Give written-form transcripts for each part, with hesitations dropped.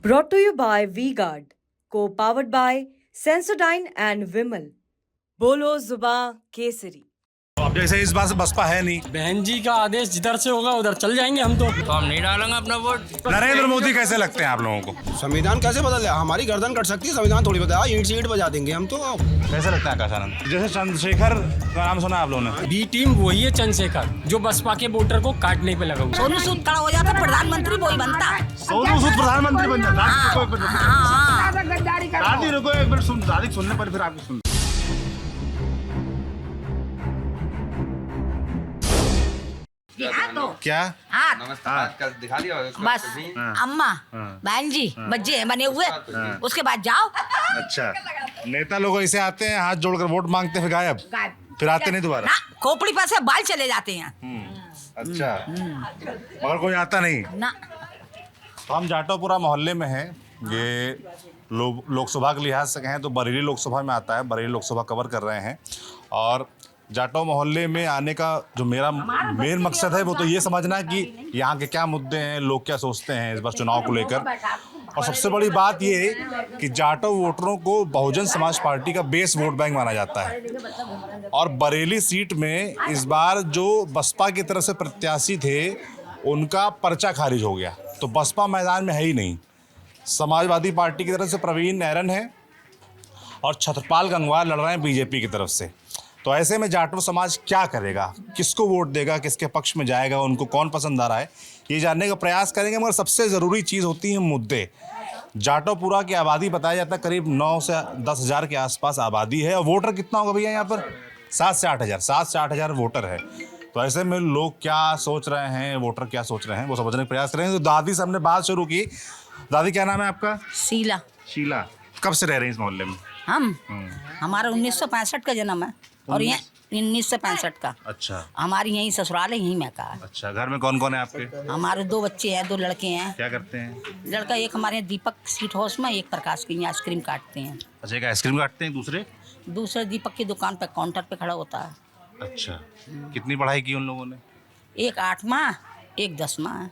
Brought to you by V-Guard, co-powered by Sensodyne and Vimal. बोलो जुबां केसरी। अब जैसे इस बार से बसपा है नहीं, बहन जी का आदेश जिधर से होगा उधर चल जाएंगे हम तो हम नहीं डालेंगे अपना वोट। नरेंद्र मोदी कैसे लगते हैं आप लोगों को? संविधान कैसे बदल जाए? हमारी गर्दन कट सकती है, संविधान थोड़ी बदला, ईंट से ईंट बजा देंगे हम तो। कैसे लगता है आकाशानंद? जैसे चंद्रशेखर का नाम सुना आप लोगों ने? बी टीम वही है चंद्रशेखर जो बसपा के वोटर को काटने पे लगा हुआ। सोनू सूद खड़ा हो जाता प्रधानमंत्री वही बनता। सोनू सूद प्रधानमंत्री बन जाता। हाँ। दादी रुको एक मिनट, दादी सुनने पर फिर आपको सुन। क्या? हाँ दिखा दिया बस अम्मा बहन जी बच्चे बने हुए, उसके बाद जाओ। अच्छा, नेता लोग ऐसे आते हैं, हाथ जोड़कर वोट मांगते हैं, फिर गायब, फिर आते नहीं दोबारा। ना खोपड़ी पर से बाल चले जाते हैं। अच्छा, मगर कोई आता नहीं ना। तो हम जाटोपुरा मोहल्ले में हैं। ये लोकसभा के लिहाज से कहें तो बरेली लोकसभा में आता है, बरेली लोकसभा कवर कर रहे हैं। और जाटो मोहल्ले में आने का जो मेरा मेन मकसद है वो तो ये समझना कि यहाँ के क्या मुद्दे हैं, लोग क्या सोचते हैं इस बार चुनाव को लेकर। और सबसे बड़ी बात ये है कि जाटो वोटरों को बहुजन समाज पार्टी का बेस वोट बैंक माना जाता है। और बरेली सीट में इस बार जो बसपा की तरफ से प्रत्याशी थे उनका पर्चा खारिज हो गया, तो बसपा मैदान में है ही नहीं। समाजवादी पार्टी की तरफ से प्रवीण नैरन है और छत्रपाल गंगवार लड़ रहे हैं बीजेपी की तरफ से। तो ऐसे में जाटो समाज क्या करेगा, किसको वोट देगा, किसके पक्ष में जाएगा, उनको कौन पसंद आ रहा है, ये जानने का प्रयास करेंगे। मगर सबसे ज़रूरी चीज़ होती है मुद्दे। जाटोपुरा की आबादी बताया जाता है करीब 9 से 10 हज़ार के आसपास आबादी है। और वोटर कितना होगा भैया यहाँ पर? 7 से 8 हज़ार, 7 से 8 हज़ार वोटर है। तो ऐसे में लोग क्या सोच रहे हैं, वोटर क्या सोच रहे हैं, वो समझने का प्रयास करेंगे। तो दादी से हमने बात शुरू की। दादी क्या नाम है आपका? शीला। शीला, कब से रह रहे हैं इस मोहल्ले में? हम हमारा 1965 का जन्म है और ये 1965 का। अच्छा, हमारी यही ससुराल है, यहीं में का। अच्छा, घर में कौन कौन है आपके? हमारे 2 बच्चे हैं, 2 लड़के हैं। क्या करते हैं? लड़का एक हमारे दीपक स्वीट हाउस में, एक प्रकाश के यहाँ आइसक्रीम काटते हैं। अच्छा, एक आइसक्रीम काटते हैं, दूसरे दीपक की दुकान पे काउंटर पे खड़ा होता है। अच्छा, कितनी पढ़ाई की उन लोगों ने? एक 8वां, एक 10वां है।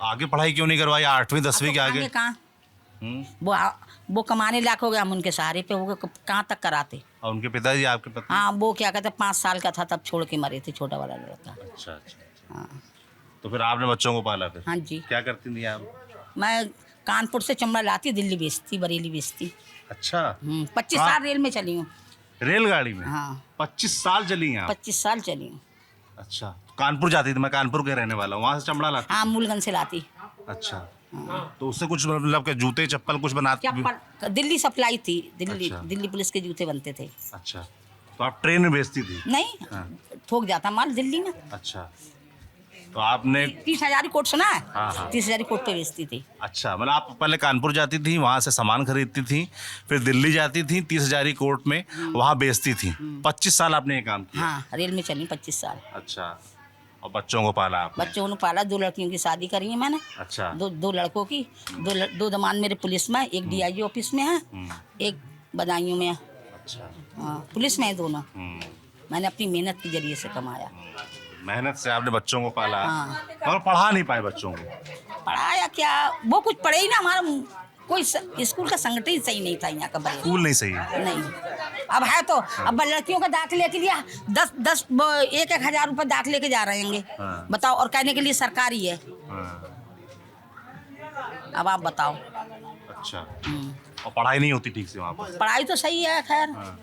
आगे पढ़ाई क्यों नहीं करवाई 8वीं 10वीं के आगे? कहाँ वो कमाने लायक हो गया, हम उनके सहारे पे हो गए, कहाँ तक कराते। और उनके पिताजी, आपके पति? हाँ, वो क्या कहते 5 साल का था तब छोड़ के मरे थे, छोटा वाला लड़का। अच्छा अच्छा। हाँ तो फिर आपने बच्चों को पाला फिर? हाँ जी। क्या करती थी आप? मैं कानपुर से चमड़ा लाती, दिल्ली बेचती, बरेली बेचती। अच्छा, 25 साल रेल में चली हूँ। रेलगाड़ी में? हाँ 25 साल चली हैं आप? 25 साल चली हूँ। अच्छा, तो कानपुर जाती थी? मैं कानपुर के रहने वाला हूँ, वहाँ से चमड़ा लाती? हाँ, मूलगंज से लाती। अच्छा, तो उससे कुछ मतलब के जूते चप्पल कुछ बनाते? चप्पल दिल्ली सप्लाई थी, दिल्ली। अच्छा। दिल्ली पुलिस के जूते बनते थे। अच्छा, तो आप ट्रेन में बेचती थी? नहीं, ठोक जाता माल दिल्ली में। अच्छा, तो आपने 30,000 कोट सुना है? हाँ, हाँ। 30,000 कोट पे बेचती थी। अच्छा, मतलब आप पहले कानपुर जाती थी, वहाँ से सामान खरीदती थी, फिर दिल्ली जाती थी 30,000 कोट में, वहाँ बेचती थी। 25 साल आपने ये काम किया? हाँ, रेल में चली 25 साल। अच्छा, और बच्चों को पाला आपने? बच्चों ने पाला, 2 लड़कियों की शादी करी है मैंने। अच्छा, दो लड़कों की, 2 दमाद मेरे पुलिस में, एक DIG ऑफिस में है, एक बदायूं में है। अच्छा, हाँ, पुलिस में है दोनों। मैंने अपनी मेहनत के जरिए से कमाया। मेहनत से आपने बच्चों को पाला। हाँ। और पढ़ा नहीं पाए बच्चों को? पढ़ाया क्या, वो कुछ पढ़े ही ना। हमारा कोई स्कूल का संगठन ही सही नहीं था यहाँ का। स्कूल नहीं सही है? नहीं, अब है तो अब लड़कियों का दाखिले के लिए 1-1 हज़ार रुपये दाखिले के जा रहे हैं। हाँ। बताओ, और कहने के लिए सरकारी है। हाँ। अब आप बताओ। अच्छा, और पढ़ाई नहीं होती ठीक से वहाँ पर? पढ़ाई तो सही है खैर। हाँ।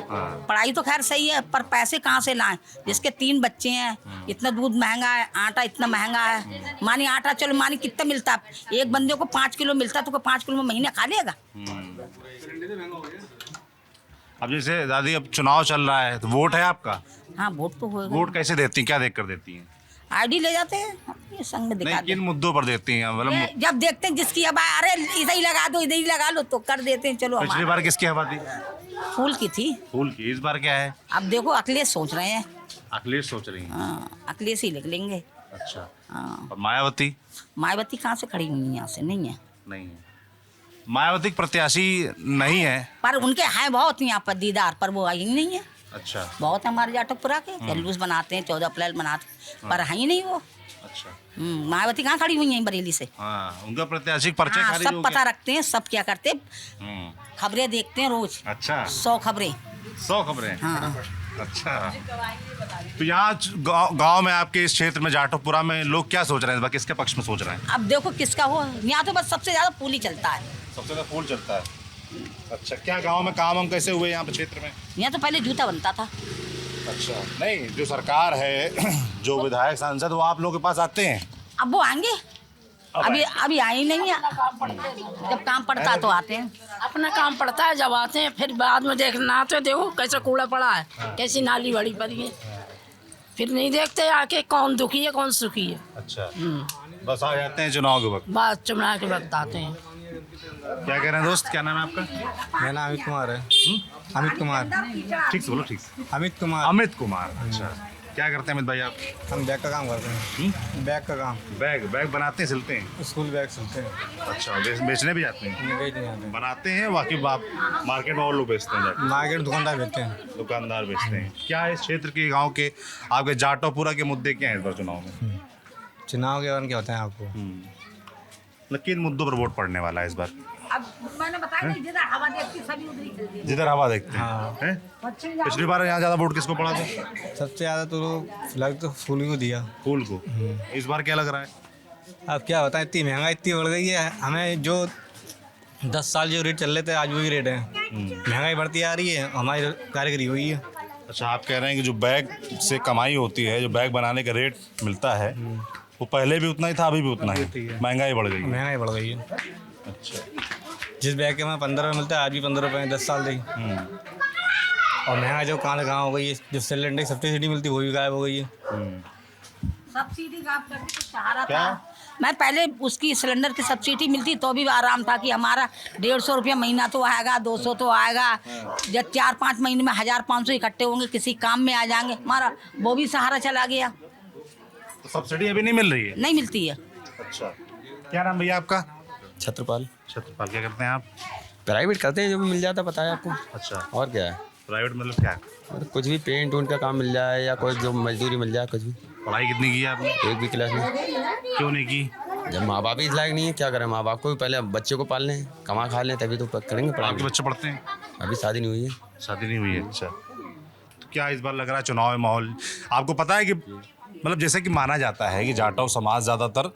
हाँ। पढ़ाई तो खैर सही है, पर पैसे कहाँ से लाएं? जिसके 3 बच्चे हैं, इतना दूध महंगा है, आटा इतना महंगा है। मानी आटा चलो मानी कितना मिलता है, एक बंदे को 5 किलो मिलता है, तो 5 किलो में महीने खा लेगा। अब जैसे दादी अब चुनाव चल रहा है तो वोट है आपका? हाँ, वोट तो होगा। वोट कैसे देती हैं, क्या देख कर देती हैं? ID ले जाते हैं, ये संग में दिखा नहीं, किन दे। मुद्दों पर देती हैं? मतलब जब देखते हैं जिसकी अब अरे इधर ही लगा दो, इधर ही लगा लो, तो कर देते हैं। चलो, पिछली बार किसकी हवा थी? फूल की थी। फूल की। इस बार क्या है? अब देखो, अखिलेश सोच रहे हैं। अखिलेश सोच रही हैं? हाँ, अखिलेश ही लिख लेंगे। अच्छा, हाँ, और मायावती? मायावती कहाँ से खड़ी हुई है? यहाँ से नहीं है। नहीं है, मायावती प्रत्याशी नहीं है। पर उनके हैं बहुत यहाँ पर दीदार, पर वो आई नहीं है। अच्छा बहुत है हमारे जाटोपुरा के जलूस बनाते हैं 14 अप्रैल मनाते, पर है ही नहीं वो। अच्छा मायावती कहाँ खड़ी हुई है बरेली से? हाँ, उनका प्रत्याशी पर्चा हाँ, खारिज सब हो पता गया। रखते हैं, सब क्या करते, खबरें देखते हैं रोज, अच्छा 100 खबरें। 100 खबरें। हाँ अच्छा, तो यहाँ गांव में आपके इस क्षेत्र में जाटोपुरा में लोग क्या सोच रहे हैं इस बार, किसके पक्ष में सोच रहे हैं? अब देखो किसका हो, यहाँ तो बस सबसे ज्यादा पुल ही चलता है। सबसे ज्यादा फूल चलता है। अच्छा, क्या गांव में काम हम कैसे हुए यहाँ पे क्षेत्र में? यहाँ तो पहले जूता बनता था। अच्छा, नहीं जो सरकार है जो विधायक सांसद वो आप लोगों के पास आते हैं? अब वो आएंगे, अभी आए ही नहीं है, जब काम पड़ता तो आते हैं। अपना काम पड़ता है जब आते हैं, फिर बाद में देखना तो देखो कैसा कूड़ा पड़ा है, कैसी नाली बड़ी पड़ी है, फिर नहीं देखते आके कौन दुखी है कौन सुखी है। अच्छा, बस आ जाते हैं चुनाव के वक्त। बात चुनाव के वक्त आते हैं। क्या कह रहे हैं दोस्त, क्या नाम है आपका? मेरा नाम अमित कुमार है। अमित कुमार। ठीक से बोलो, ठीक से। अमित कुमार। अमित कुमार। अच्छा, क्या करते हैं अमित भाई आप? हम बैग का काम करते हैं। बैग का काम। बैग बनाते हैं, सिलते हैं? स्कूल बैग सिलते हैं। अच्छा, बेचने भी जाते हैं? बेच नहीं आते। बनाते हैं, बाकी मार्केट में और लोग बेचते हैं जाके? मार्केट दुकानदार बेचते हैं। दुकानदार बेचते हैं। क्या इस क्षेत्र के गांव के आपके जाटोपुरा के मुद्दे क्या हैं इस बार चुनाव में? चुनाव के बारे में क्या होता है आपको? मतलब किन मुद्दों पर वोट पड़ने वाला है इस बार? अब मैंने बताया ना, जिधर हवा देखती सभी उधर ही चलती है। जिधर हवा देखते हैं। हाँ। हैं? पिछली बार यहाँ ज्यादा वोट किसको पड़ा था? सबसे ज़्यादा तो लग तो फूल को दिया। फूल को। इस बार क्या लग रहा है? अब क्या होता है, इतनी महंगाई इतनी बढ़ गई है, हमें जो 10 साल जो रेट चल रहे थे आज वही रेट है। महंगाई बढ़ती आ रही है, हमारी कारीगरी हुई है। अच्छा, आप कह रहे हैं कि जो बैग से कमाई होती है, जो बैग बनाने का रेट मिलता है वो पहले भी उतना ही था, अभी भी उतना ही, महंगाई बढ़ गई है। महंगाई बढ़ गई है। अच्छा, जिस बैग के हमें 15 रुपये मिलता है आज भी 15 रुपये 10 साल से। और महंगाई जो कहाँ हो गई है, जो सिलेंडर की सब्सिडी मिलती है वो भी गायब हो गई है। सब्सिडी गायब करने को सहारा क्या? था। मैं पहले उसकी सिलेंडर की सब्सिडी मिलती तो भी आराम था कि हमारा 150 रुपया महीना तो आएगा, 200 तो आएगा, जब 4-5 महीने में 1500 इकट्ठे होंगे, किसी काम में आ जाएंगे, हमारा वो भी सहारा चला गया। तो सब्सिडी अभी नहीं मिल रही है? नहीं मिलती है। अच्छा, क्या नाम भैया आपका? छत्रपाल। छत्रपाल, क्या करते हैं आप? प्राइवेट करते हैं, जो भी मिल जाता पता है आपको। अच्छा, और क्या है, प्राइवेट मतलब क्या? मतलब कुछ भी पेंट उनट का काम मिल जाए या कोई जो मजदूरी मिल जाए, कुछ भी। पढ़ाई कितनी की है आपने? 1 भी क्लास में। क्यों नहीं की? जब माँ बाप ही इस लायक नहीं है, क्या करें, माँ बाप को भी पहले बच्चे को पाल लें, कमा खा लें, तभी तो करेंगे आपके पढ़ाई। बच्चे पढ़ते हैं? अभी शादी नहीं हुई है। शादी नहीं हुई है। अच्छा, तो क्या इस बार लग रहा है चुनाव में माहौल आपको पता है कि मतलब जैसे कि माना जाता है कि जाटव समाज ज़्यादातर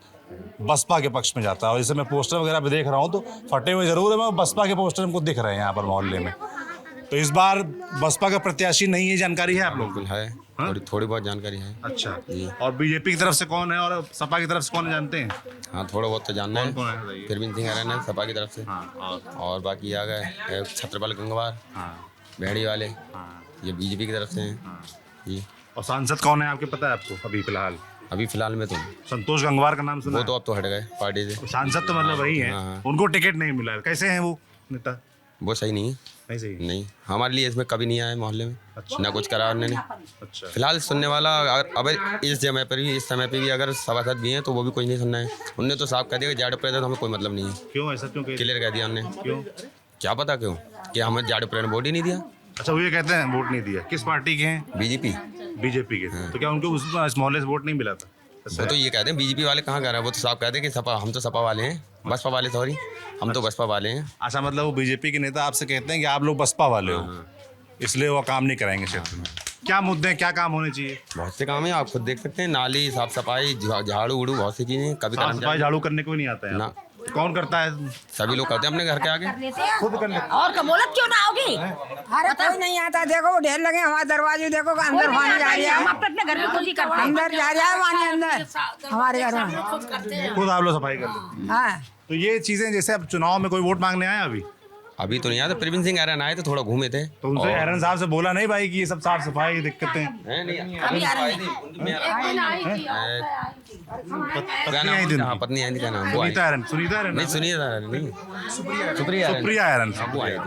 बसपा के पक्ष में जाता है, और जैसे मैं पोस्टर वगैरह भी देख रहा हूँ तो फटे हुए जरूर है, मैं बसपा के पोस्टर हमको दिख रहे हैं यहाँ पर मोहल्ले में। तो इस बार बसपा का प्रत्याशी नहीं है, जानकारी है आप लोग? बिल्कुल है, थोड़ी बहुत जानकारी है। अच्छा, और बीजेपी की तरफ से कौन है और सपा की तरफ से कौन है, जानते हैं? हाँ, थोड़ा बहुत तो जानना है। कौन है बताइए? प्रवीण सिंह आर्यन है सपा की तरफ से। हाँ, और बाकी आ गए छत्रपाल गंगवार, भेड़ी वाले, ये बीजेपी की तरफ से हैं जी। और सांसद कौन है आपके पता है आपको अभी फिलहाल? अभी फिलहाल में तो संतोष गंगवार का नाम सुना वो है? तो अब तो हट गए पार्टी से। सांसद तो मतलब वही है, हाँ। उनको टिकट नहीं मिला। कैसे हैं वो नेता? वो सही नहीं है। नहीं सही? नहीं, हमारे लिए इसमें कभी नहीं आया मोहल्ले में। ना कुछ करा उन्होंने। अच्छा, फिलहाल सुनने वाला अब इस समय पे भी अगर सभासद भी हैं तो वो भी कुछ नहीं सुनना है। उनने तो साफ कह दिया कि जाट प्रेस हमें कोई मतलब नहीं है। क्यों ऐसा क्यों कह? क्लियर कह दिया उनने। क्यों? क्या पता क्यों, कि हमें जाट प्रेस ने वोट ही नहीं दिया। अच्छा, वो ये कहते हैं वोट नहीं दिया। किस पार्टी के हैं? बीजेपी। बीजेपी के। तो क्या उनको उस मोहल्ले से वोट नहीं मिला था? वो तो ये कहते हैं बीजेपी वाले कहाँ कह रहे हैं, वो तो साफ कहते हैं कि सपा, हम तो सपा वाले हैं, बसपा वाले, सॉरी, हम तो बसपा वाले हैं। अच्छा, मतलब वो बीजेपी के नेता आपसे कहते हैं कि आप लोग बसपा वाले हो, इसलिए वो काम नहीं कराएंगे क्षेत्र में। क्या मुद्दे हैं, क्या काम होने चाहिए? बहुत से काम है, आप खुद देख सकते हैं, नाली साफ सफाई, झाड़ू उड़ू, बहुत सी चीजें। कभी साफ सफाई झाड़ू करने को भी नहीं आता है ना। कौन करता है? सभी लोग करते हैं अपने घर के आगे। खुद कर लेते। और कबूलत क्यों ना होगी? अरे कोई नहीं आता, देखो वो ढेर लगे हमारे दरवाजे, देखो अंदर पानी जा रहा हम है, अपने घर में खुद ही करते हैं। अंदर जा रहा है पानी, अंदर हमारे घर में। खुद आप लोग सफाई कर लेते। हाँ, तो ये चीजें जैसे अब चुनाव में कोई वोट मांगने आया अभी तो नहीं आया, तो प्रवीण सिंह आर्यन आए तो थोड़ा घूमे थे। तो उनसे एरन साहब से बोला नहीं भाई कि ये सब साफ सफाई की दिक्कतें हैं? अभी आ रहे पत्नी आई थी उनकी? पत्नी आई थी, क्या नाम वो आई? सुनीता एरन। सुनीता एरन नहीं, सुनीता आर्यन नहीं, सुप्रिया आर्यन। सुप्रिया एरन। वो आई थी,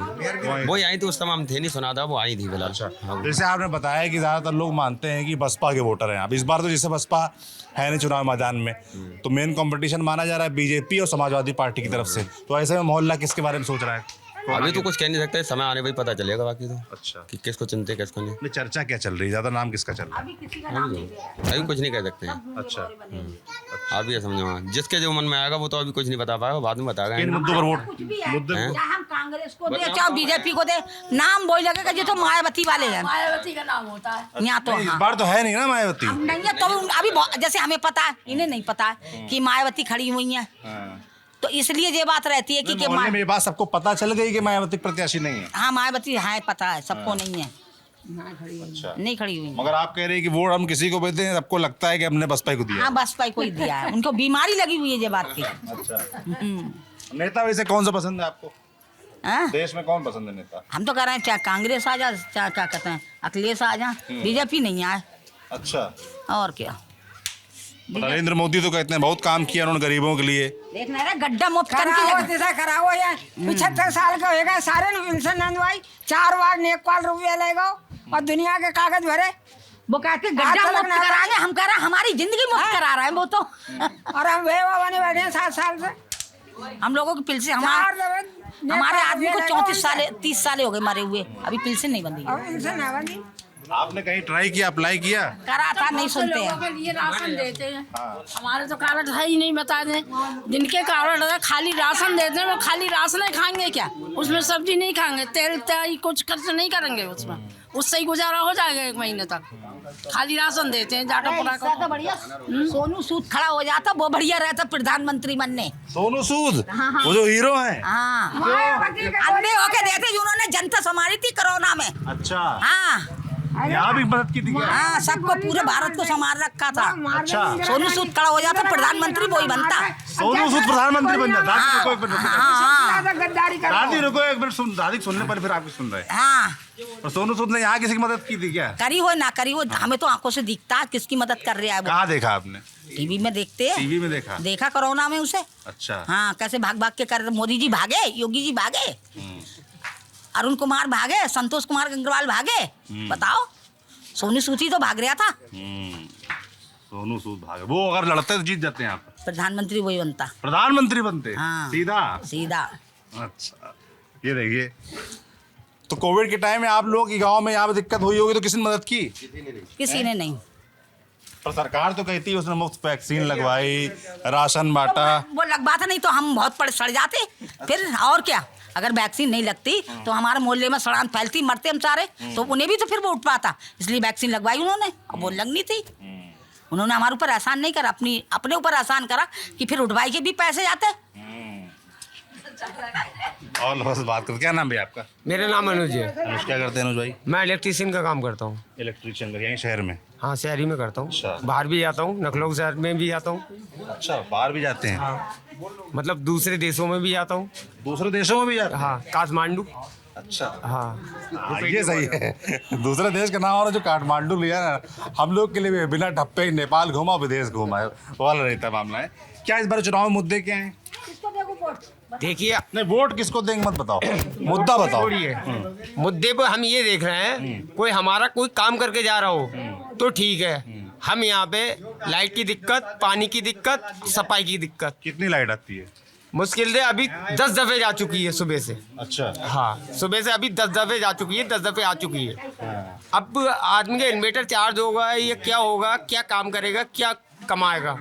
वो आई थी उस समय हम थे नहीं, सुना था, वो आई थी फिलहाल। हाँ, जैसे आपने बताया कि ज़्यादातर लोग मानते हैं कि बसपा के वोटर हैं। अब इस बार तो जैसे बसपा है नहीं चुनाव मैदान में, तो मेन कंपटीशन माना जा रहा है बीजेपी और समाजवादी पार्टी की तरफ से। तो ऐसे में मोहल्ला किसके बारे में सोच रहा है? अभी तो कुछ कह नहीं सकते, समय आने पर ही पता चलेगा बाकी तो अच्छा, कि किसको चुनते किसको नहीं। नहीं, चर्चा क्या चल रही है, ज्यादा नाम किसका चल रहा है? अभी कुछ नहीं कह सकते हैं। अच्छा, अभी ये समझो, जिसके जो मन में आएगा वो तो अभी कुछ नहीं बता पाएगा, बाद में बताएगा। इन मुद्दों पर वोट मुद्दे चाहे हम कांग्रेस को दे चाहे बीजेपी को दे, नाम वही लगेगा जो तो मायावती वाले हैं। मायावती का नाम होता है यहाँ तो इस हाँ। बार तो है नहीं ना मायावती। अब नहीं है तो अभी जैसे हमें पता है, इन्हें नहीं पता है कि मायावती खड़ी हुई है, तो इसलिए ये बात रहती है कि मोहल्ले में ये बात सबको पता चल गई कि मायावती प्रत्याशी नहीं है। हाँ मायावती है, पता है सबको, नहीं है अच्छा, नहीं खड़ी हुई। मगर आप कह रहे हैं कि वोट हम किसी को देते हैं, सबको लगता है कि हमने बसपा को दिया। हाँ बसपा को ही दिया है, उनको बीमारी लगी हुई है ये बात की। अच्छा, नेता वैसे कौन सा पसंद है आपको? हाँ? देश में कौन पसंद है नेता? हम तो कह रहे हैं चाहे कांग्रेस आ जाए, चाहे क्या कहते हैं अखिलेश आ जाए, बीजेपी नहीं आए। अच्छा, और क्या, नरेंद्र मोदी तो कहते हैं बहुत काम किया उन्होंने गरीबों के लिए। देखना है गड्ढा मुफ्त कराओ करके जैसा कराओ या 75 साल का होएगा, सारे ने पेंशन नंदवाई, 4 बार नेकपाल रुपया लेगा और दुनिया के कागज भरे। वो कहते गड्ढा मुफ्त कराएंगे, हम कह रहे हैं हमारी जिंदगी मुफ्त करा रहे हैं वो तो। और हम बेवा बने बैठे हैं 7 साल से। हम लोगों की पिलसे हमारे आदमी को 34 साल 30 साल हो गए मरे हुए, अभी पिलसे नहीं बंदी। और पेंशन ना बनी। आपने कहीं ट्राई किया, अप्लाई किया? करा था, नहीं सुनते हैं। के लिए राशन देते हैं, हमारे तो कार्ड है ही नहीं, बता दें जिनके कार्ड है खाली राशन देते हैं, वो खाली राशन ही खाएंगे क्या? उसमें सब्जी नहीं खाएंगे, तेल तेल कुछ खर्च नहीं करेंगे उसमें, उससे ही गुजारा हो जाएगा 1 महीने तक। खाली राशन देते हैं जाटापुरा को। तो बढ़िया सोनू सूद खड़ा हो जाता, वो बढ़िया रहता प्रधानमंत्री बनने। सोनू सूद, वो जो हीरो है। हाँ अंधे होके देते जिन्होंने जनता संभाली थी कोरोना में। अच्छा, हाँ यहाँ भी मदद की थी क्या? हाँ सबको पूरे भारत को संभाल रखा था। अच्छा, सोनू सूद खड़ा हो जाता प्रधानमंत्री वही बनता। सोनू सूद प्रधानमंत्री बन जाता। दादी रुको एक मिनट, हाँ गद्दारी कर दादी रुको एक मिनट, सुन दादी सुनने पर फिर आपकी सुन रहे हैं। हाँ और सोनू सूद ने यहाँ किसी की मदद की थी क्या? करी हो ना करी हो, हमें तो आंखों से दिखता है किसकी मदद कर रहा है वो। कहाँ देखा आपने? टीवी में देखते हैं। टीवी में देखा? देखा कोरोना में उसे। अच्छा, हाँ कैसे भाग भाग के कर, मोदी जी भागे, योगी जी भागे, अरुण कुमार भागे, संतोष कुमार गंगवाल भागे, बताओ सोनू सूद ही तो भाग रहा था। सोनू सूद भागे, वो अगर लड़ते तो जीत जाते हैं आप? प्रधानमंत्री वही बनता। प्रधानमंत्री बनते? हाँ। सीधा सीधा। अच्छा, ये देखिए, तो कोविड के टाइम में आप लोग की गांव में यहाँ पे दिक्कत हुई होगी तो किसी ने मदद की? किसी ने नहीं। पर सरकार तो कहती है उसने मुफ्त वैक्सीन लगवाई, राशन बांटा। वो लगवाता नहीं तो हम बहुत पड़ सड़ जाते फिर, और क्या। अगर वैक्सीन नहीं लगती तो हमारे मोहल्ले में सड़ान फैलती, मरते हम सारे, तो उन्हें भी तो फिर वो उठ पाता, इसलिए वैक्सीन लगवाई उन्होंने। अब वो लगनी थी, उन्होंने हमारे ऊपर एहसान नहीं करा, अपने ऊपर एहसान करा कि फिर उठवाई के भी पैसे जाते। और बस बात कर, क्या नाम है आपका? मेरा नाम अनुज है। अनुज, क्या करते हैं अनुज भाई? मैं इलेक्ट्रीशियन का काम करता हूँ। इलेक्ट्रिशियन का, यहीं शहर में? हाँ शहरी में करता हूँ, अच्छा। बाहर भी जाता हूँ, नखलऊ शहर में भी जाता हूँ। अच्छा, बाहर भी जाते हैं? मतलब दूसरे देशों में भी जाता हूँ। दूसरे देशों में भी जाते हैं? हाँ काठमांडू। अच्छा, हाँ ये सही है। दूसरे देश का नाम और जो काठमांडू लिया ना, हम लोग के लिए भी बिना ठप्पे नेपाल घूमा, विदेश घूमा है वाला रहता मामला है। क्या इस बार चुनाव में मुद्दे क्या हैं? देखिए, नहीं, वोट किसको देंगे मत बताओ, मुद्दा बताओ। मुद्दे पर हम ये देख रहे हैं, कोई हमारा कोई काम करके जा रहा हो तो ठीक है। हम यहाँ पे लाइट की दिक्कत, पानी की दिक्कत, सफाई की दिक्कत। कितनी लाइट आती है? मुश्किल से अभी 10 दफे जा चुकी है सुबह से। अच्छा, हाँ सुबह से अभी 10 दफे जा चुकी है, 10 दफे आ चुकी है। अब आदमी का इन्वर्टर चार्ज होगा या क्या होगा, क्या काम करेगा, क्या कमाएगा?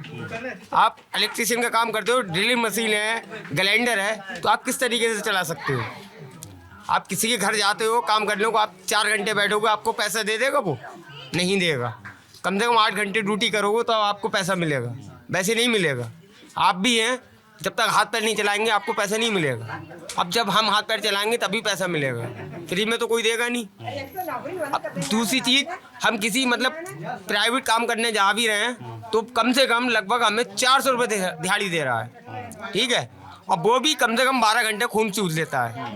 आप इलेक्ट्रिशियन का काम करते हो, ड्रिलिंग मशीन है, ग्राइंडर है, तो आप किस तरीके से चला सकते हो? आप किसी के घर जाते हो काम करने को, आप 4 घंटे बैठोगे, आपको पैसा दे देगा? वो नहीं देगा। कम से कम 8 घंटे ड्यूटी करोगे तो आपको पैसा मिलेगा, वैसे नहीं मिलेगा। आप भी हैं, जब तक हाथ पैर नहीं चलाएंगे आपको पैसा नहीं मिलेगा। अब जब हम हाथ पैर चलाएंगे तभी पैसा मिलेगा, फ्री में तो कोई देगा नहीं। अब दूसरी चीज़, हम किसी मतलब प्राइवेट काम करने जा भी रहे हैं तो कम से कम लगभग हमें 400 रुपये दिहाड़ी दे रहा है, ठीक है, और वो भी कम से कम 12 घंटे खून चूस लेता है,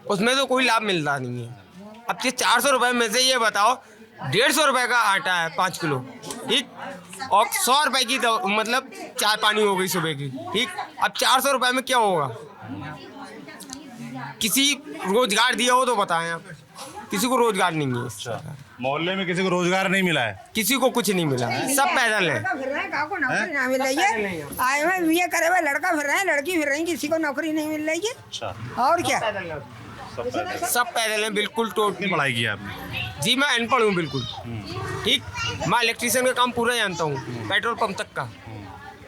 उसमें तो कोई लाभ मिलता नहीं है। अब ये 400 रुपये में से ये बताओ, 150 रुपये का आटा है 5 किलो, ठीक, और 100 रुपये की मतलब चाय पानी हो गई सुबह की, ठीक। अब 400 रुपये में क्या होगा? किसी रोजगार दिया हो तो बताएं आप, किसी को रोजगार नहीं है। अच्छा, मोहल्ले में किसी को रोजगार नहीं मिला है? किसी को कुछ नहीं मिला, सब पैदल है। नौकरी ना मिल रही है, आए हुए बीए करे हुए लड़का फिर रहे हैं, लड़की फिर रही, किसी को नौकरी नहीं मिल रही है। अच्छा, और क्या, सब पैदल हैं बिल्कुल कितनी टोटली। पढ़ाई की है आपने? जी मैं अनपढ़ हूँ बिल्कुल। ठीक, मैं इलेक्ट्रीशियन का काम पूरा जानता हूँ, पेट्रोल पंप तक का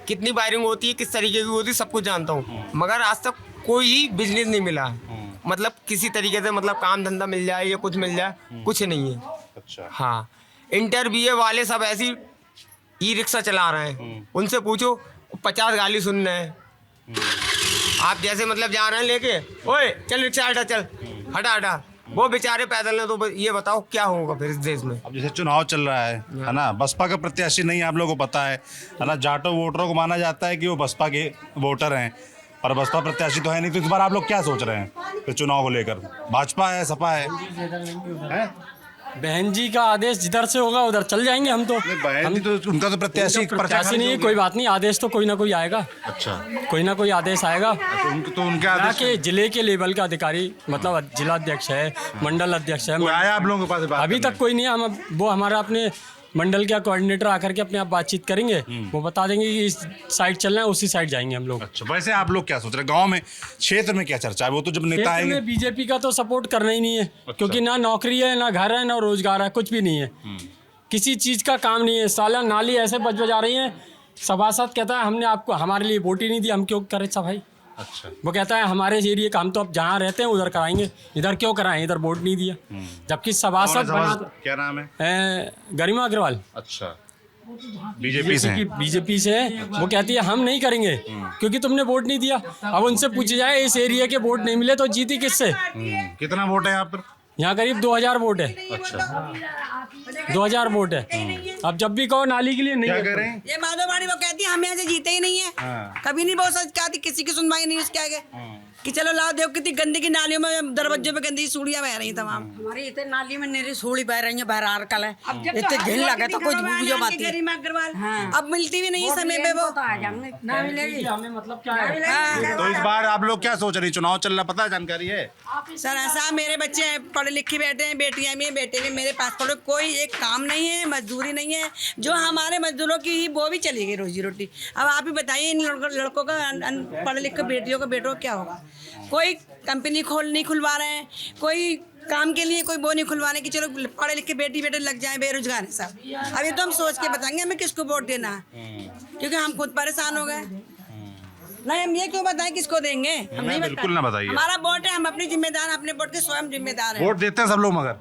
कितनी वायरिंग होती है, किस तरीके की होती है, सब कुछ जानता हूँ। मगर आज तक कोई बिजनेस नहीं मिला, मतलब किसी तरीके से मतलब काम धंधा मिल जाए या कुछ मिल जाए, कुछ नहीं है। अच्छा। हाँ, इंटरव्यू वाले सब ऐसी ई रिक्शा चला रहे हैं, उनसे पूछो 50 गाली सुन रहे हैं। आप जैसे मतलब जा रहे हैं लेके, ओए चल रिक्शा हटा, चल हटा हटा, वो बेचारे पैदल हैं। तो ये बताओ क्या होगा फिर इस देश में? अब जैसे चुनाव चल रहा है ना, बसपा का प्रत्याशी नहीं आप लोगों को पता है ना, जाटो वोटरों को माना जाता है कि वो बसपा के वोटर हैं, पर बसपा प्रत्याशी तो है नहीं। तो इस बार आप लोग क्या सोच रहे हैं फिर चुनाव को लेकर? भाजपा है, सपा है? बहन जी का आदेश जिधर से होगा उधर चल जाएंगे हम तो। बहन जी तो उनका तो प्रत्याशी प्रत्याशी नहीं है, कोई बात नहीं, आदेश तो कोई ना कोई आएगा। अच्छा, कोई ना कोई आदेश आएगा। तो उनके जिला आदेश के जिले के लेवल का अधिकारी, मतलब जिला अध्यक्ष है, मंडल अध्यक्ष है। कोई आया आप लोगों के पास बात अभी करने? तक कोई नहीं है। हम वो हमारा अपने मंडल का कोऑर्डिनेटर आकर के अपने आप बातचीत करेंगे, वो बता देंगे कि इस साइड चलना है, उसी साइड जाएंगे हम लोग। अच्छा, वैसे आप लोग क्या सोच रहे हैं गांव में, क्षेत्र में क्या चर्चा है? वो तो जब नेता क्षेत्र आएंगे। में बीजेपी का तो सपोर्ट करना ही नहीं है, क्योंकि ना नौकरी है, ना घर है, ना रोजगार है, कुछ भी नहीं है। किसी चीज़ का काम नहीं है। साला नाली ऐसे बजा रही है, सभासद कहता है हमने आपको हमारे लिए वोट ही नहीं दिया, हम क्यों करें सफाई? अच्छा, वो कहता है हमारे एरिया का हम तो अब जहाँ रहते हैं उधर कराएंगे, इधर क्यों कराएं, इधर वोट नहीं दिया। जबकि सभासद क्या नाम है? गरिमा अग्रवाल अच्छा, बीजेपी से हैं। बीजेपी से है। वो कहती है हम नहीं करेंगे क्योंकि तुमने वोट नहीं दिया। अब उनसे पूछा जाए इस एरिया के वोट नहीं मिले तो जीती किससे? कितना वोट है यहाँ पर? यहाँ करीब 2000 वोट है। अच्छा, 2000 वोट है। अब जब भी कहो नाली के लिए नहीं क्या है। करें? ये माधववाड़ी वो कहती है हम यहाँ से जीते ही नहीं है, कभी नहीं बहुत सच कहती, किसी की सुनवाई नहीं उसके आगे कि चलो लाओ देखो कितनी गंदगी नालियों में, दरवाजों पे गंदी सूड़ियाँ बह रही तमाम। हमारी इतने नाली में नेरी सूड़ी बह रही है, बहरार कल है, इतने झेल लगे तो कुछ बुझो बात है। गरिमा अग्रवाल अब मिलती भी नहीं समय पे वो ना मिलेगी। हमें मतलब क्या है? तो इस बार आप लोग क्या सोच रही? चुनाव चल रहा, पता है, जानकारी है? सर ऐसा मेरे बच्चे हैं, पढ़े लिखे बैठे हैं, बेटियां भी हैं, बेटे भी, मेरे पास पढ़ो कोई एक काम नहीं है, मजदूरी नहीं है। जो हमारे मजदूरों की ही वो भी चली गई रोजी रोटी। अब आप ही बताइए इन लड़कों का, पढ़े लिखे बेटियों का बेटों का क्या होगा? कोई कंपनी नहीं खुलवा रहे हैं, कोई काम के लिए कोई वो नहीं खुलवाने की चलो पढ़े लिखे बेटी बेटे लग जाए, बेरोजगार है सब। अभी तो हम सोच के बताएंगे हमें किसको वोट देना है, क्योंकि हम खुद परेशान हो गए। नहीं हम ये क्यों बताएं किसको देंगे? हम नहीं बिल्कुल ना बताइए। हमारा वोट है, हम अपनी जिम्मेदार, अपने वोट के स्वयं जिम्मेदार हैं। वोट देते हैं सब लोग, मगर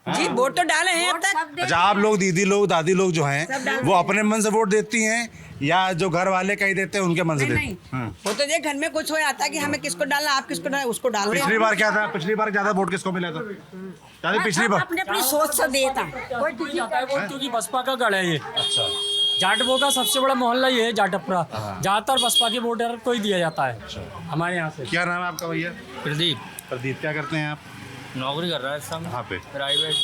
जी वोट तो डाले हैं अब तक। अच्छा, आप लोग, दीदी लोग, दादी लोग जो हैं वो अपने मन से वोट देती हैं या जो घर वाले कहीं देते हैं उनके मन से देते हैं? वो तो ये घर में कुछ हो जाता है कि हमें किसको डालना, आप किसको डालना, उसको डाल रहे पिछली बार क्या था? पिछली बार ज्यादा वोट किसको मिला था? पिछली बार अपने अपनी सोच से देता कोई किसी जाता है वोट, क्योंकि बसपा का गढ़ है ये। अच्छा, जाटवों का सबसे बड़ा मोहल्ला ये है जाटपुरा। ज्यादातर बसपा के वोटर को ही दिया जाता है हमारे यहाँ से। क्या नाम है आपका भैया? प्रदीप। प्रदीप, क्या करते हैं आप? नौकरी कर रहा है इस समय कहाँ पे? प्राइवेट।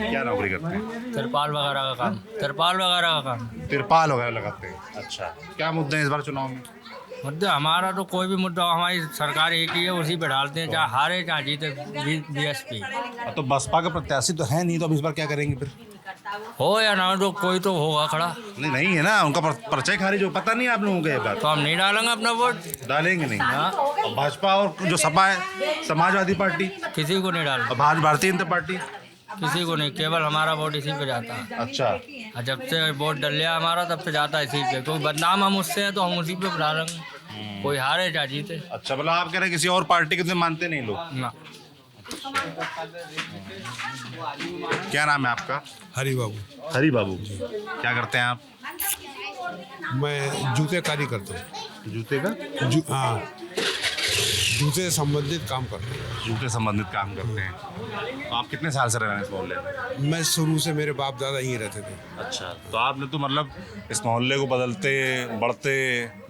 क्या नौकरी करते हैं? तिरपाल वगैरह का काम। तिरपाल वगैरह का काम। तिरपाल वगैरह लगाते हैं। अच्छा, क्या मुद्दे हैं इस बार चुनाव में? मुद्दा हमारा तो कोई भी मुद्दा, हमारी सरकार एक ही है, उसी पे डालते हैं, चाहे हारे चाहे जीते बीएसपी। तो बसपा का प्रत्याशी तो है नहीं, तो अब इस बार क्या करेंगे फिर? हो या ना हो, तो कोई तो होगा खड़ा। नहीं है ना, उनका पर्चा खारिज हो, पता नहीं आप लोगों को ये बात? तो हम नहीं डालेंगे अपना वोट। डालेंगे नहीं? और भाजपा और जो सपा है, समाजवादी पार्टी, किसी को नहीं डालेंगे। और भारतीय जनता पार्टी, किसी को नहीं, केवल हमारा वोट इसी पे जाता है। अच्छा, और जब से वोट डल लिया हमारा तब से जाता है इसी पे, क्योंकि बदनाम हम उससे हैं तो हम उसी पे डालेंगे, कोई हारे चाहे जीते। अच्छा, मतलब आप कह रहे हैं किसी और पार्टी के तो मानते नहीं लोग? ना। क्या नाम है आपका? हरी बाबू। हरी बाबू, क्या करते हैं आप? मैं जूते कारी करता हूँ। जूते का? हाँ, जूते से संबंधित काम करता हूँ। जूते संबंधित काम करते हैं। तो आप कितने साल से रह रहे हैं इस मोहल्ले में? मैं शुरू से, मेरे बाप दादा यहीं रहते थे। अच्छा, तो आपने तो मतलब इस मोहल्ले को बदलते बढ़ते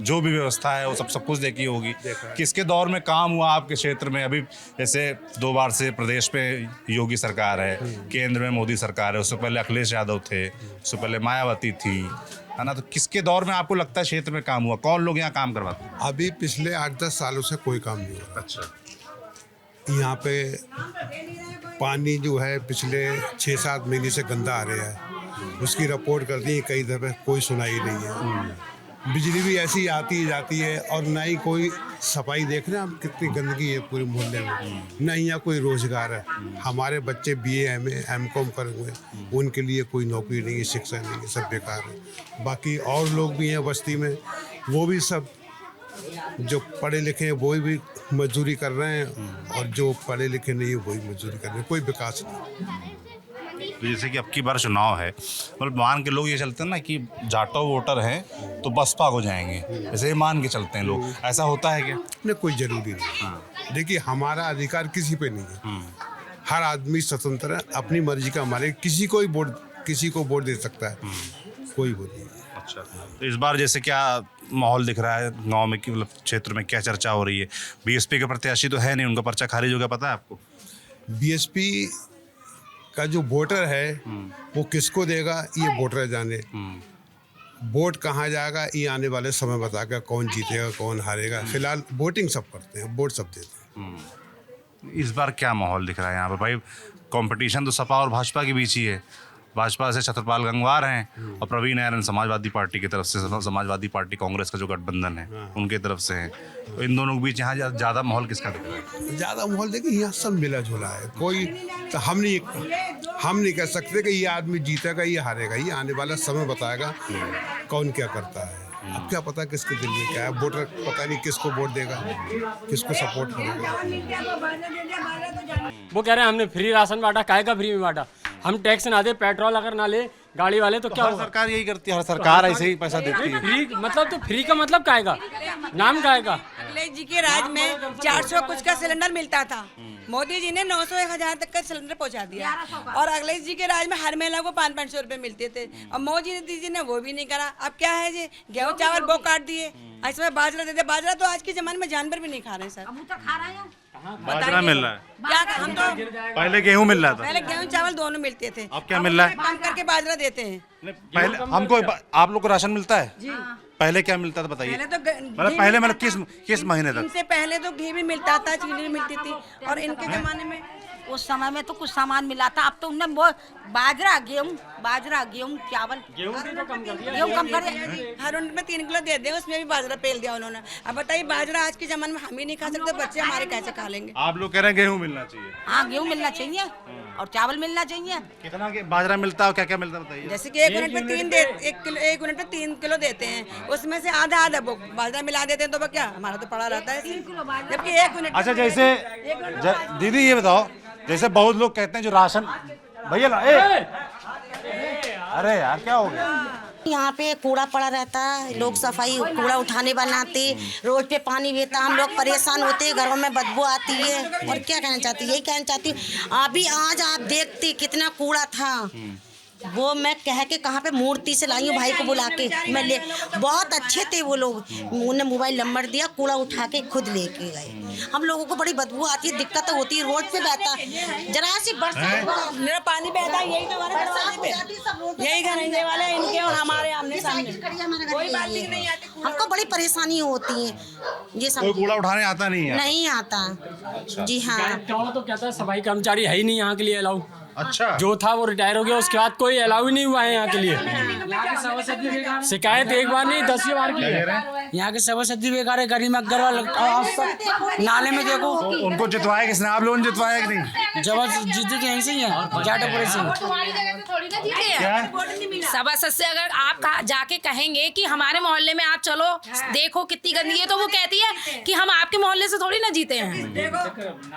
जो भी व्यवस्था है वो सब कुछ देखी होगी। किसके दौर में काम हुआ आपके क्षेत्र में? अभी जैसे 2 बार से प्रदेश पे योगी सरकार है, केंद्र में मोदी सरकार है, उससे पहले अखिलेश यादव थे, उससे पहले मायावती थी, है ना? तो किसके दौर में आपको लगता है क्षेत्र में काम हुआ? कौन लोग यहाँ काम करवाते हैं? अभी पिछले 8-10 सालों से कोई काम नहीं हो रहा। अच्छा, यहाँ पे पानी जो है पिछले 6-7 महीने से गंदा आ रहा है, उसकी रिपोर्ट कर दी कई दफ़े, कोई सुनाई नहीं है। बिजली भी ऐसी आती जाती है और ना ही कोई सफाई। देख रहे हैं आप कितनी गंदगी है पूरे मोहल्ले में, ना ही यहाँ कोई रोजगार है। हमारे बच्चे BA MA MCOM करे हुए हैं, उनके लिए कोई नौकरी नहीं है, शिक्षा नहीं है, सब बेकार है। बाकी और लोग भी हैं बस्ती में, वो भी सब जो पढ़े लिखे हैं वो भी मजदूरी कर रहे हैं, और जो पढ़े लिखे नहीं है वही मजदूरी कर रहे हैं, कोई विकास नहीं। तो जैसे कि अब की बार चुनाव है, मतलब मान के लोग ये चलते हैं ना कि जाटो वोटर हैं तो बसपा को जाएंगे, ऐसे ही मान के चलते हैं लोग, ऐसा होता है क्या? नहीं, कोई जरूरी नहीं। देखिए, हमारा अधिकार किसी पे नहीं है, हर आदमी स्वतंत्र है, अपनी मर्जी का मालिक, किसी को वोट दे सकता है, कोई वो नहीं है। अच्छा, तो इस बार जैसे क्या माहौल दिख रहा है गांव में, कि मतलब क्षेत्र में क्या चर्चा हो रही है? BSP के प्रत्याशी तो है नहीं, उनका पर्चा खारिज हो गया, पता है आपको? BSP का जो वोटर है वो किसको देगा ये वोटर जाने। वोट कहाँ जाएगा ये आने वाले समय बताएगा, कौन जीतेगा कौन हारेगा। फिलहाल वोटिंग सब करते हैं, वोट सब देते हैं। इस बार क्या माहौल दिख रहा है यहाँ पर? भाई कंपटीशन तो सपा और भाजपा के बीच ही है। भाजपा से छत्रपाल गंगवार हैं और प्रवीण ऐरन समाजवादी पार्टी की तरफ से, समाजवादी पार्टी कांग्रेस का जो गठबंधन है उनके तरफ से है। तो इन दोनों के बीच यहाँ ज़्यादा माहौल किसका दिख रहा है? ज़्यादा माहौल देखिए यहाँ सब मिला जुला है, कोई तो हम नहीं कह सकते कि ये आदमी जीतेगा ये हारेगा, ये आने वाला समय बताएगा कौन क्या करता है। अब क्या पता किसके दिल में क्या है, वोटर पता नहीं किसको वोट देगा, किसको सपोर्ट करेगा। वो कह रहे हैं हमने फ्री राशन बांटा, काहे का फ्री में बांटा? हम टैक्स ना दे, पेट्रोल अगर ना ले गाड़ी वाले तो क्या होगा? सरकार यही करती है, हर सरकार ऐसे ही पैसा देती है। फ्री मतलब तो फ्री का मतलब काहे का, नाम काहे का? अखिलेश जी के राज में 400 कुछ का सिलेंडर मिलता था, मोदी जी ने 900 1000 तक का सिलेंडर पहुंचा दिया। और अखिलेश जी के राज में हर महिला को 500 रुपए मिलते थे, और मोदी जी ने वो भी नहीं करा। अब क्या है जी, गेहूं चावल वो काट दिए, इसमें बाजरा देते। बाजरा तो आज के जमाने में जानवर भी नहीं खा रहे सर। बाजरा मिल रहा है, क्या हम तो पहले गेहूं मिल रहा था, पहले गेहूं चावल दोनों मिलते थे, अब क्या मिल रहा है? काम करके बाजरा देते हैं। पहले हमको, आप लोग को राशन मिलता है जी? पहले क्या मिलता था बताइए? पहले तो मतलब पहले मतलब किस महीने तक? इनसे पहले तो घी भी मिलता था, चीनी भी मिलती थी, और इनके जमाने में उस समय में तो कुछ सामान मिला था। अब तो उनने वो बाजरा गेहूं चावल गेहूं कम कर दिया। हर यूनिट में 3 किलो दे दे, उसमें भी बाजरा पेल दिया उन्होंने। अब बताइए, बाजरा आज के जमाने में हम ही नहीं खा सकते, बच्चे हमारे कैसे खा लेंगे? आप लोग कह रहे हैं गेहूं मिलना चाहिए? हाँ, गेहूं मिलना चाहिए और चावल मिलना चाहिए। कितना बाजरा मिलता है, क्या क्या मिलता है बताइए? जैसे कि एक यूनिट में 3 किलो देते हैं, उसमें से आधा वो बाजरा मिला देते हैं, तो वो क्या हमारा तो पड़ा रहता है, जबकि 1 यूनिट। अच्छा, जैसे दीदी ये बताओ, जैसे बहुत लोग कहते हैं जो राशन भैया अरे यार क्या हो गया? यहाँ पे कूड़ा पड़ा रहता है, लोग सफाई कूड़ा उठाने बनाते, रोड पे पानी बहता, हम लोग परेशान होते, घरों में बदबू आती है। और क्या कहना चाहती, यही कहना चाहती हूँ। अभी आज आप देखते कितना कूड़ा था, वो मैं कह के कहाँ पे मूर्ति से लाई हूँ, भाई को बुला के मैं ले, बहुत अच्छे थे वो लोग, उन्होंने मोबाइल नंबर दिया, कूड़ा उठा के खुद लेके गए। हम लोगों को बड़ी बदबू आती है, दिक्कत होती है, रोड पे बहता, जरा सी बरसात मेरा पानी बहता है, यही तो हमारे दरवाजे पे, यही घर रहने वाले हैं इनके और हमारे आमने सामने, कोई बात नहीं आती। हमको बड़ी परेशानी होती है, ये सब कोई कूड़ा उठाने आता नहीं है? नहीं आता जी। हाँ, तो कहता है सफाई कर्मचारी है ही नहीं यहाँ के लिए अलाउ। अच्छा, जो था वो रिटायर हो गया, उसके बाद कोई अलाउ ही नहीं हुआ है यहाँ के लिए। शिकायत एक बार नहीं 10 बार की है। यहाँ के सभासद बेकार है, गरीब अग्रवाल नाले में देखो। तो उनको जितवाया किसने? आप लोगों ने जितवाया कि नहीं? जब जीते यहीं से ही है, जाटापुरे से। सभासद से अगर आप जाके कहेंगे कि हमारे मोहल्ले में आप चलो देखो कितनी गंदगी है, तो वो कहती है कि हम आपके मोहल्ले से थोड़ी ना जीते हैं,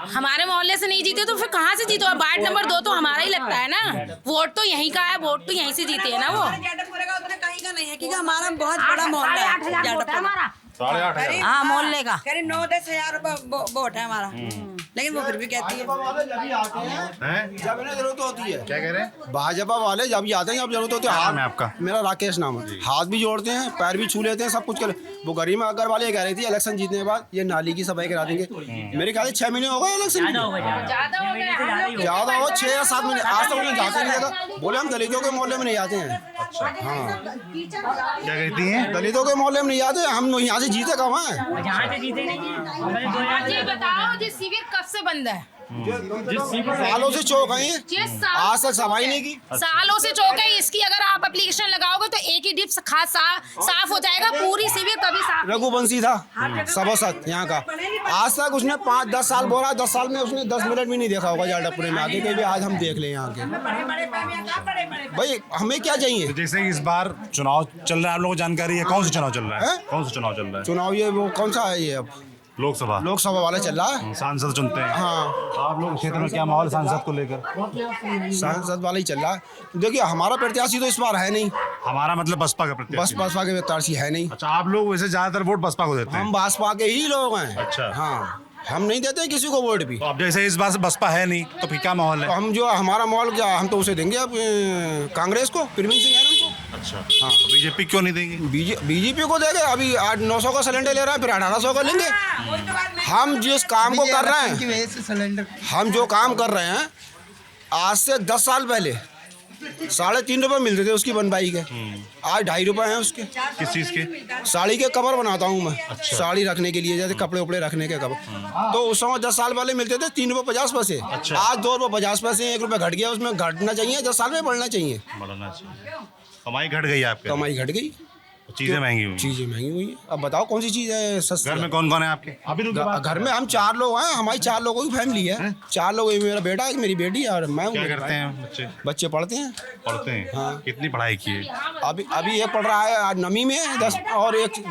हमारे मोहल्ले से नहीं जीते तो फिर कहाँ से जीतो? वार्ड नंबर 2 तो हमारा ही लगता है ना, वोट तो यहीं का है, वोट तो यहीं से जीते है ना वो। कहीं का नहीं है, क्योंकि हमारा बहुत बड़ा मोहल्ला है, 8,500। हाँ, मोहल्ले का करीब 9-10 हजार रुपए वोट है हमारा, लेकिन वो फिर भी कहती है। जब इन्हें जरूरत होती है, क्या कह रहे हैं? भाजपा वाले जब भी आते हैं, जब जरूरत होती है। नाम है आपका? मेरा राकेश नाम है। हाथ भी जोड़ते हैं, पैर भी छू लेते हैं, सब कुछ कर। वो गरीब अगर वाले कह रही थी इलेक्शन जीतने के बाद ये नाली की सफाई करा देंगे। मेरे ख्याल से 6 महीने हो गए इलेक्शन, ज्यादा हो 6 या 7 महीने। आज तक उन्हें जाते नहीं देता, बोले हम दलितों के मोहल्ले में नहीं आते हैं। हाँ, क्या कहती हैं? दलितों के मोहल्ले में नहीं आते, हम यहाँ से जीते कहाँ हैं? ये बताओ, ये शिविर कब से बंद है? सालों से चौक है ये, आज तक सफाई नहीं की। सालों से चौक है इसकी, अगर आप एप्लीकेशन लगाओगे तो एक ही डिप साफ हो जाएगा, पूरी सिविक कभी साफ। रघुवंशी था सभासद यहाँ का, आज तक उसने 5-10 साल बोला, 10 साल में उसने 10 मिनट भी नहीं देखा होगा जाटापुरे में आके, कि आज हम देख लें यहाँ के। भाई हमें क्या चाहिए? जैसे इस बार चुनाव चल रहा है, आप लोगों को जानकारी है कौन सा चुनाव चल रहा है? कौन सा चुनाव चल रहा है? चुनाव ये वो कौन सा है ये अब? लोकसभा वाला चल रहा है। सांसद चुनते हैं। हाँ, आप लोग क्षेत्र में क्या माहौल सांसद को लेकर? सांसद वाला ही चल रहा है। देखिए हमारा प्रत्याशी तो इस बार है नहीं। हमारा मतलब बसपा का प्रत्याशी? बसपा के प्रत्याशी है नहीं। अच्छा, आप लोग वैसे ज्यादातर वोट बसपा को देते हैं? हम बसपा के ही लोग हैं। अच्छा, हाँ, हम नहीं देते किसी को वोट भी। तो अब जैसे इस बार से बसपा है नहीं तो फिर क्या माहौल है? तो हम जो हमारा माहौल क्या, हम तो उसे देंगे अब कांग्रेस को, प्रवीण सिंह यादव को। अच्छा, हाँ, बीजेपी क्यों नहीं देंगे? बीजेपी को देंगे। अभी 800-900 का सिलेंडर ले रहा है, फिर 1800 का लेंगे। हम जिस काम को कर रहे हैं, हम जो काम कर रहे हैं, आज से 10 साल पहले 3.5 रुपए मिलते थे उसकी बनवाई के, आज 2.5 रुपए हैं उसके। किस चीज के? साड़ी के कवर बनाता हूँ मैं। अच्छा। साड़ी रखने के लिए, जैसे कपड़े उपड़े रखने के कवर। तो उस समय 10 साल पहले मिलते थे 3 रुपए 50 पैसे। अच्छा। आज 2 रुपए 50 पैसे, 1 रुपए घट गया। उसमें घटना चाहिए, 10 साल में बढ़ना चाहिए। कमाई घट गई आपकी? कमाई घट गई, चीजें महंगी हुई? चीजें महंगी हुई। अब बताओ कौन सी चीज है सस्ती? घर में कौन कौन है आपके? अभी घर में हम 4 लोग हैं, हमारी 4 लोगों की फैमिली है। 4 लोग, मेरा बेटा, एक मेरी बेटी और मैं। क्या करते हैं बच्चे? बच्चे पढ़ते हैं। पढ़ते हैं? हाँ। कितनी पढ़ाई की है? अभी एक पढ़ रहा है, आज 9वीं में है, 10, और एक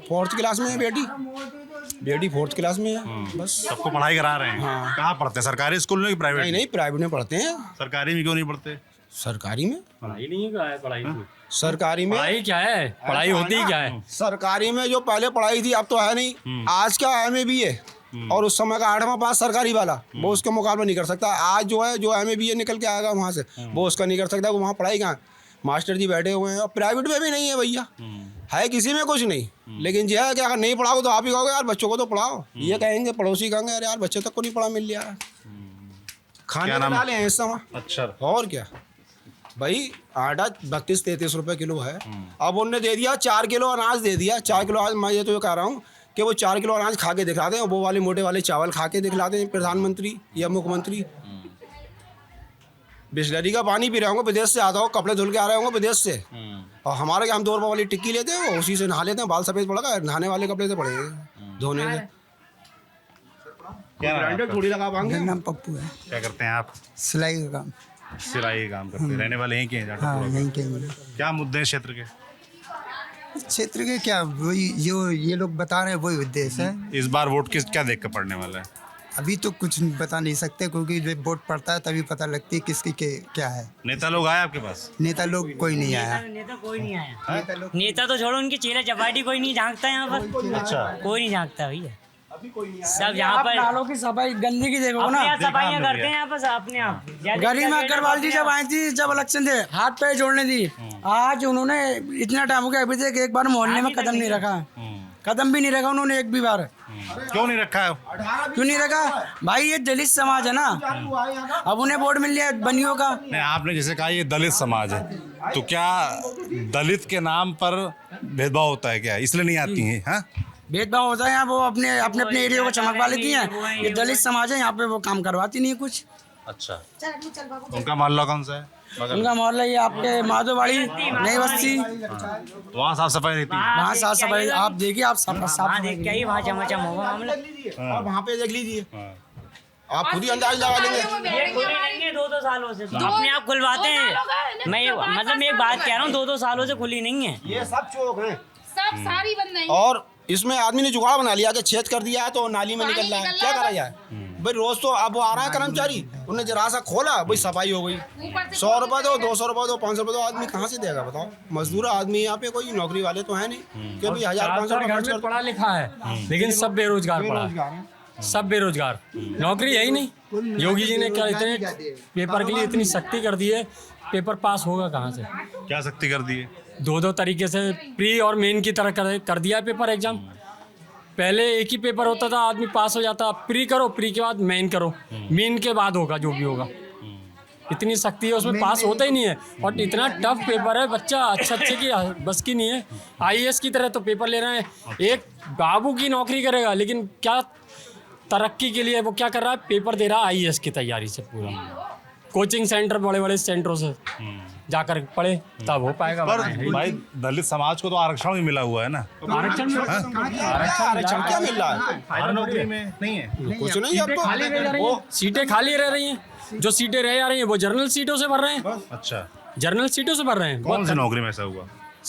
4th क्लास में है बेटी 4th क्लास में है। बस सबको पढ़ाई करा रहे हैं? हाँ। कहाँ पढ़ते हैं, सरकारी स्कूल में कि प्राइवेट? नहीं, प्राइवेट में पढ़ते हैं। सरकारी में क्यों नहीं पढ़ते? सरकारी में पढ़ाई नहीं है, पढ़ाई सरकारी में पढ़ाई क्या है? पढ़ाई होती ही क्या है? सरकारी में जो पहले पढ़ाई थी अब तो है नहीं। आज का MA BA और उस समय का 8वां पास सरकारी वाला, वो उसके मुकाबले नहीं कर सकता। आज जो है, जो MA BA निकल के आएगा वहाँ से, वो उसका नहीं कर सकता। वो वहाँ पढ़ाई कहाँ, मास्टर जी बैठे हुए हैं। और प्राइवेट में भी नहीं है भैया, है किसी में कुछ नहीं। लेकिन जो है कि अगर नहीं पढ़ाओ तो आप ही कहोगे यार बच्चों को तो पढ़ाओ। ये कहेंगे, पड़ोसी कहेंगे अरे यार बच्चे तक को नहीं पढ़ा, मिल लिया खाने में डाले हैं इस समय। अच्छा, और क्या भाई, आटा 32-33 रुपए किलो है। अब उनने दे दिया 4 किलो अनाज दे दिया। 4 किलो आज, मैं ये तो कह रहा हूँ कि वो 4 किलो अनाज खा के दिखलाते हैं, वो वाले मोटे वाले चावल खा के दिखलाते हैं प्रधानमंत्री या मुख्यमंत्री। बिस्लरी का पानी पी रहे होंगे, विदेश से आता हो, कपड़े धुल के आ रहे होंगे विदेश से। और हमारे हम 2 रुपये वाली टिक्की लेते हैं, उसी से नहा लेते हैं। बाल सफेद पड़ेगा, नहाने वाले कपड़े से पड़ेंगे धोने से। ब्रांडेड थोड़ी लगा पाएंगे। मेरा नाम पप्पू है। क्या करते हैं आप? सिलाई का काम। सिलाई काम करते हैं। रहने वाले यहीं के हैं? हाँ, यहीं के हैं। क्या मुद्दे हैं क्षेत्र के? क्षेत्र के क्या, वही जो ये लोग बता रहे हैं वही उद्देश्य है। इस बार वोट किस क्या देख कर पड़ने वाला है? अभी तो कुछ बता नहीं सकते, क्योंकि जब वोट पड़ता है तभी पता लगती है किसकी क्या है। नेता लोग आए आपके पास? नेता लोग कोई नहीं आया। नेता कोई नहीं आया। नेता तो छोड़ो, उनकी चेहरा चपाटी कोई नहीं झांकता यहाँ पर। अच्छा, कोई नहीं झांकता भैया। सब यहाँ पर नालों की सफाई, गंदगी देखो ना, सफाइयाँ करते हैं यहाँ पर अपने आप। गरिमा अग्रवाल जी जब आई थी, जब इलेक्शन थे, हाथ पैर जोड़ने दी। आज उन्होंने इतना टाइम हो गया, अभी तक एक बार मोहल्ले में कदम नहीं रखा। कदम भी नहीं रखा उन्होंने एक भी बार। क्यों नहीं रखा है? क्यों नहीं रखा भाई? ये दलित समाज है ना, अब उन्हें वोट मिल गया बनियों का। नहीं, आपने जैसे कहा ये दलित समाज है, तो क्या दलित के नाम पर भेदभाव होता है क्या, इसलिए नहीं आती हैं? हाँ, भेदभाव होता है यहाँ, वो अपने एरिया को चमकवा लेती हैं। ये दलित समाज है, यहाँ पे वो काम करवाती नहीं है कुछ। अच्छा, उनका मोहल्ला कौन सा है? उनका मोहल्ला ये आपके माधोवाड़ी, नई बस्ती, वहाँ साफ सफाई रहती है? वहाँ साफ सफाई आप देखिए, आप साफ देख के वहाँ चमाचम होगा मामला। और वहाँ पे देख लीजिए, आप खुद ही अंदाज लगा लेंगे। ये खुली नहीं है 2-2 सालों से, अपने आप खुलवाते हैं। मैं मतलब एक बात कह रहा हूँ, 2-2 सालों से खुली नहीं है। ये सब चौक है, सब सारी बंद नहीं। और इसमें आदमी ने जुगाड़ बना लिया कि छेद कर दिया है तो नाली में निकल रहा है। क्या करा जाए भाई? रोज तो अब वो आ रहा है कर्मचारी, उन्हें जरा सा खोला भाई सफाई हो गई। 100 रुपये दो, 200 रुपये दो, 500 रुपये दो, आदमी कहाँ से देगा बताओ? मजदूर आदमी यहाँ पे, कोई नौकरी वाले तो है नहीं कि भाई 1000-500 रुपये पढ़ा लिखा है, लेकिन सब बेरोजगार पड़ा है। सब बेरोजगार, नौकरी है ही नहीं। योगी जी ने क्या इतने पेपर के लिए इतनी सख्ती कर दी है, पेपर पास होगा कहाँ से? क्या सख्ती कर दी है? 2-2 तरीके से प्री और मेन की तरह कर दिया है पेपर एग्जाम। पहले एक ही पेपर होता था, आदमी पास हो जाता। प्री करो, प्री के बाद मेन करो, मेन के बाद होगा जो भी होगा। इतनी सख्ती है, उसमें पास होता ही नहीं है। और इतना टफ पेपर है, बच्चा अच्छे की बस की नहीं है। IAS की तरह तो पेपर ले रहे हैं। एक बाबू की नौकरी करेगा, लेकिन क्या तरक्की के लिए वो क्या कर रहा है, पेपर दे रहा है IAS की तैयारी से पूरा, कोचिंग सेंटर बड़े बड़े सेंटरों से जाकर पढ़े तब हो पाएगा। पर भाई दलित समाज को तो आरक्षण भी मिला हुआ है ना। आरक्षण क्या मिल रहा है? हर नौकरी में नहीं है कुछ नहीं अब तो खाली रह रही हैं, सीटें खाली रह रही हैं, जो सीटें रह जा रही हैं वो जनरल सीटों से भर रहे हैं। अच्छा, जनरल सीटों से भर रहे हैं। कौन सी नौकरी में ऐसा हुआ?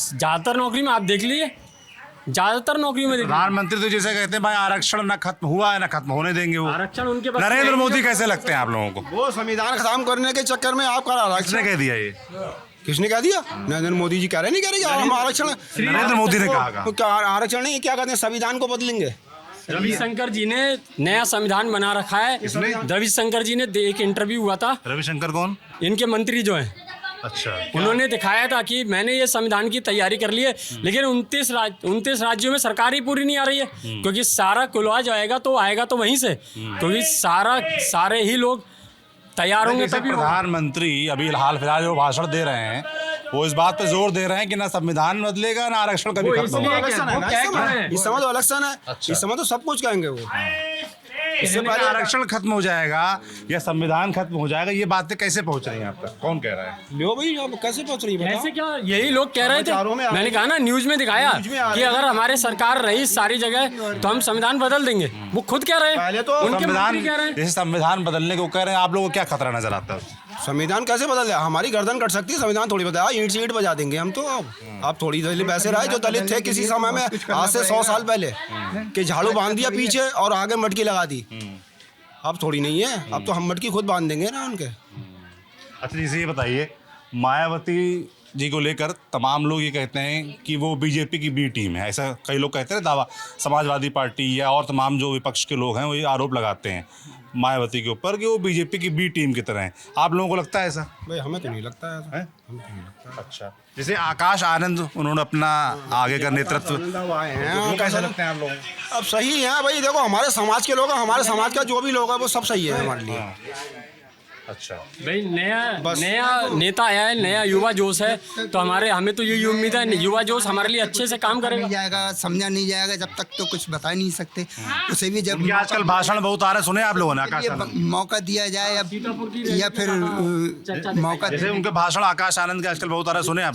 ज्यादातर नौकरी में आप देख लीजिए, ज्यादातर नौकरी में प्रधानमंत्री तो जैसे कहते हैं भाई आरक्षण ना खत्म हुआ है ना खत्म होने देंगे वो। आरक्षण उनके पास। नरेंद्र मोदी कैसे लगते हैं आप लोगों को? वो संविधान खत्म करने के चक्कर में आपका आरक्षण किसने कह दिया ये? किसने कह दिया? नरेंद्र मोदी जी कह रहे नहीं कह रहे हम आरक्षण, नरेंद्र मोदी ने कहा क्या आरक्षण नहीं, क्या कहते हैं संविधान को बदलेंगे। रविशंकर जी ने नया संविधान बना रखा है। रविशंकर जी ने एक इंटरव्यू हुआ था। रविशंकर कौन? इनके मंत्री जो हैं। अच्छा, उन्होंने दिखाया था कि मैंने ये संविधान की तैयारी कर ली है, लेकिन 29 राज्यों में सरकार ही पूरी नहीं आ रही है, क्योंकि सारा खुलवा जाएगा तो आएगा तो वहीं से, क्योंकि सारे ही लोग तैयार होंगे तभी। प्रधानमंत्री अभी हाल फिलहाल जो भाषण दे रहे हैं वो इस बात पे जोर दे रहे हैं कि ना संविधान बदलेगा ना आरक्षण कभी खत्म होगा। इस समय तो इलेक्शन है, इस समय तो सब कुछ कहेंगे वो। इससे पहले आरक्षण खत्म हो जाएगा या संविधान खत्म हो जाएगा, ये बातें कैसे पहुंच रही हैं आप तक? कौन कह रहा है? लो भाई अब कैसे पहुंच रही है? कैसे क्या, यही लोग कह रहे थे। मैंने कहा ना, न्यूज में दिखाया कि अगर हमारे सरकार रही सारी जगह तो हम संविधान बदल देंगे। वो खुद कह रहे हैं, तो उनके मंत्री कह रहे हैं। जैसे संविधान बदलने को कह रहे हैं, आप लोगों को क्या खतरा नजर आता है? संविधान कैसे बदल जाए? हमारी गर्दन कट सकती है, संविधान थोड़ी बदला, ईंट से ईंट बजा देंगे हम तो। अब थोड़ी दलित वैसे रहे जो दलित थे किसी समय में, आज से 100 साल पहले, कि झाड़ू बांध दिया पीछे और आगे मटकी लगा दी। अब थोड़ी नहीं है, अब तो हम मटकी खुद बांध देंगे ना उनके। अच्छा, जैसे ये बताइए, मायावती जी को लेकर तमाम लोग ये कहते हैं कि वो बीजेपी की बी टीम है, ऐसा कई लोग कहते हैं दावा। समाजवादी पार्टी या और तमाम जो विपक्ष के लोग हैं वो ये आरोप लगाते हैं मायावती के ऊपर कि वो बीजेपी की बी टीम की तरह है। आप लोगों को लगता है ऐसा? भाई हमें तो नहीं लगता है। अच्छा, जैसे आकाश आनंद उन्होंने अपना आगे का नेतृत्व, कैसे लगते हैं आप लोग? अब सही है भाई, देखो हमारे समाज के लोग हैं, हमारे समाज का जो भी लोग है वो सब सही है हमारे लिए। अच्छा भाई, नया नेता आया है, नया युवा जोश है, तो हमें तो यही उम्मीद है युवा जोश हमारे लिए अच्छे से काम करेगा। जाएगा, समझा नहीं जाएगा जब तक तो कुछ बता नहीं सकते। उसे भी जब आजकल भाषण बहुत आ रहे, सुने आप लोगों ने? आकाश आनंद मौका दिया जाए अब, या फिर मौका, जैसे उनके भाषण आकाश आनंद के आजकल बहुत आ रहे, सुने आप?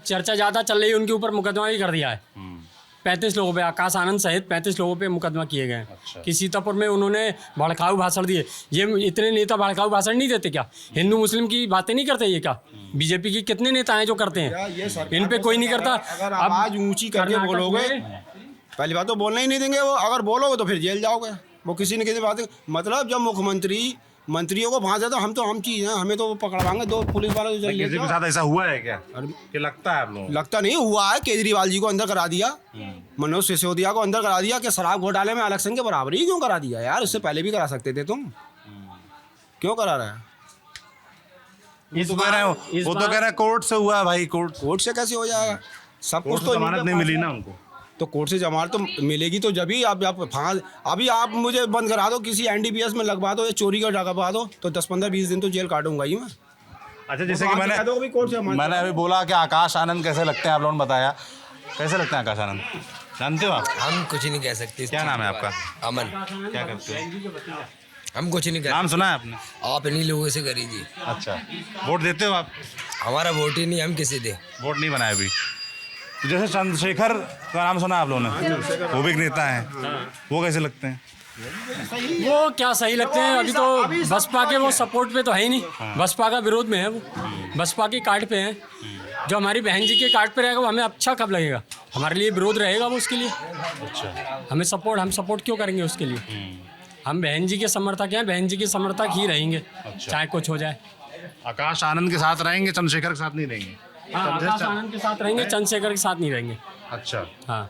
चर्चा ज्यादा चल रही है, उनके ऊपर मुकदमा भी कर दिया है। 35 लोगों पे, आकाश आनंद सहित 35 लोगों पे मुकदमा किए गए हैं। अच्छा। कि सीतापुर में उन्होंने भड़काऊ भाषण दिए। ये इतने नेता भड़काऊ भाषण नहीं देते क्या? हिंदू मुस्लिम की बातें नहीं करते ये क्या? बीजेपी की कितने नेता हैं जो करते हैं? इन पे कोई नहीं करता। अगर आवाज ऊंची करके बोलोगे, पहली बात तो बोलना ही नहीं देंगे वो। अगर बोलोगे तो फिर जेल जाओगे। वो किसी न किसी बात, मतलब जब मुख्यमंत्री मंत्रियों को फांसे तो हम चीज हैं, हमें तो वो पकड़वाएंगे। 2 पुलिस वाले किसी के साथ ऐसा हुआ है क्या कि लगता है आप लोगों? लगता नहीं हुआ है। केजरीवाल जी को अंदर करा दिया, मनोज सिसोदिया को अंदर करा दिया कि शराब घोटाले में इलेक्शन के बराबरी क्यों करा दिया यार? इससे पहले भी करा सकते थे तुम, क्यों करा रहे हैं? वो तो कह रहे हैं कोर्ट से हुआ है भाई। कोर्ट से कैसे हो जाएगा? सब कुछ तो जमानत नहीं मिली ना उनको, तो कोर्ट से जमानत तो मिलेगी तो जब ही आप अभी आप मुझे बंद करा दो, किसी NDPS में लगवा दो या चोरी का लगवा दो, तो 10, 15, 20 दिन तो जेल काटूंगा ही मैं। अच्छा, जैसे कि मैंने अभी बोला कि आकाश आनंद कैसे लगते हैं, आप लोगों ने बताया कैसे लगते हैं आकाश आनंद, जानते हो आप? हम कुछ नहीं कह सकते। क्या नाम है आपका? अमन। क्या करते हो? हम कुछ नहीं नाम सुना है आपने? आप इन्हीं लोगों से करीजिए। अच्छा, वोट देते हो आप? हमारा वोट ही नहीं, हम किसे दे? वोट नहीं बनाया अभी। जैसे चंद्रशेखर का नाम सुना आप लोगों ने, वो भी एक नेता हैं, वो कैसे लगते हैं? वो क्या सही लगते हैं? अभी तो बसपा के वो सपोर्ट पे तो है ही नहीं, बसपा का विरोध में है वो, बसपा की कार्ड पे है। जो हमारी बहन जी के कार्ड पे रहेगा वो हमें अच्छा कब लगेगा? हमारे लिए विरोध रहेगा वो उसके लिए। अच्छा, हम सपोर्ट क्यों करेंगे उसके लिए? हम बहन जी के समर्थक हैं, बहन जी के समर्थक ही रहेंगे। अच्छा। चाहे कुछ हो जाए। आकाश आनंद के साथ रहेंगे, चंद्रशेखर के साथ नहीं रहेंगे? आकाश आनंद के साथ रहेंगे, चंद्रशेखर के साथ नहीं रहेंगे। अच्छा, हाँ।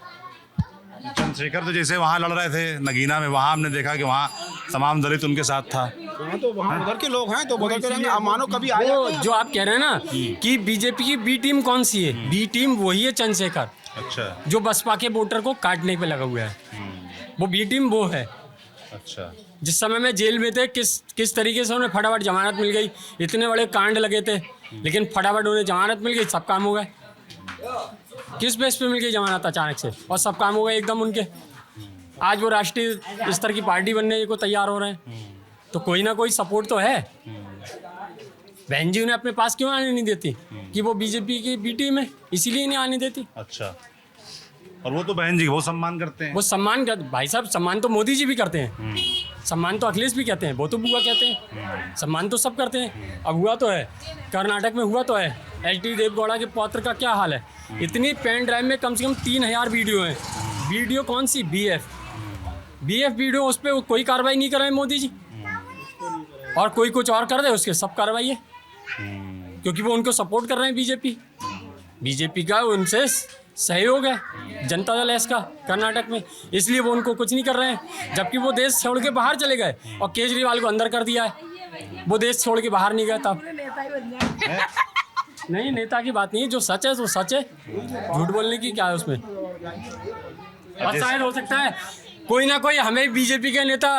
चंद्रशेखर तो जैसे वहाँ लड़ रहे थे नगीना में, वहाँ हमने देखा कि वहाँ तमाम दलित उनके साथ था। तो वहाँ उधर के लोग हैं तो बदल के रहेंगे। मानो कभी आए जो आप कह रहे हैं ना कि बीजेपी की बी टीम कौन सी है? बी टीम वही है चंद्रशेखर। अच्छा, जो बसपा के वोटर को काटने पे लगा हुआ है, वो बी टीम वो है। अच्छा, जिस समय में जेल में थे, किस तरीके से उन्हें फटाफट जमानत मिल गई। इतने बड़े कांड लगे थे, लेकिन फटाफट उन्हें जमानत मिल गई, सब काम हो गए। किस बेस पे मिल गई जमानत अचानक से, और सब काम हो गए एकदम उनके। आज वो राष्ट्रीय स्तर की पार्टी बनने को तैयार हो रहे हैं। तो कोई ना कोई सपोर्ट तो है। बहन जी उन्हें अपने पास क्यों आने नहीं देती कि वो बीजेपी की बी टीम है, इसीलिए नहीं आने देती। अच्छा, और वो तो बहन जी वो सम्मान करते हैं। वो सम्मान भाई साहब, सम्मान तो मोदी जी भी करते हैं, सम्मान तो अखिलेश भी कहते हैं, वो तो बुआ कहते हैं, सम्मान तो सब करते हैं। अब हुआ तो है, कर्नाटक में हुआ तो है, एच.डी. देवगौड़ा के पौत्र का क्या हाल है। इतनी पेन ड्राइव में कम से कम 3000 वीडियो हैं। वीडियो कौन सी? BF वीडियो, उस पर कोई कार्रवाई नहीं कर रहे मोदी जी। और कोई कुछ और कर दे उसके सब कार्रवाई है, क्योंकि वो उनको सपोर्ट कर रहे हैं। बीजेपी का उनसे सहयोग है, जनता दल एस का कर्नाटक में, इसलिए वो उनको कुछ नहीं कर रहे हैं। जबकि वो देश छोड़ के बाहर चले गए और केजरीवाल को अंदर कर दिया है। वो देश छोड़ के बाहर नहीं गया तब। नहीं, नेता की बात नहीं है, जो सच है वो सच है, झूठ बोलने की क्या है उसमें। और शायद हो सकता है कोई ना कोई हमें बीजेपी के नेता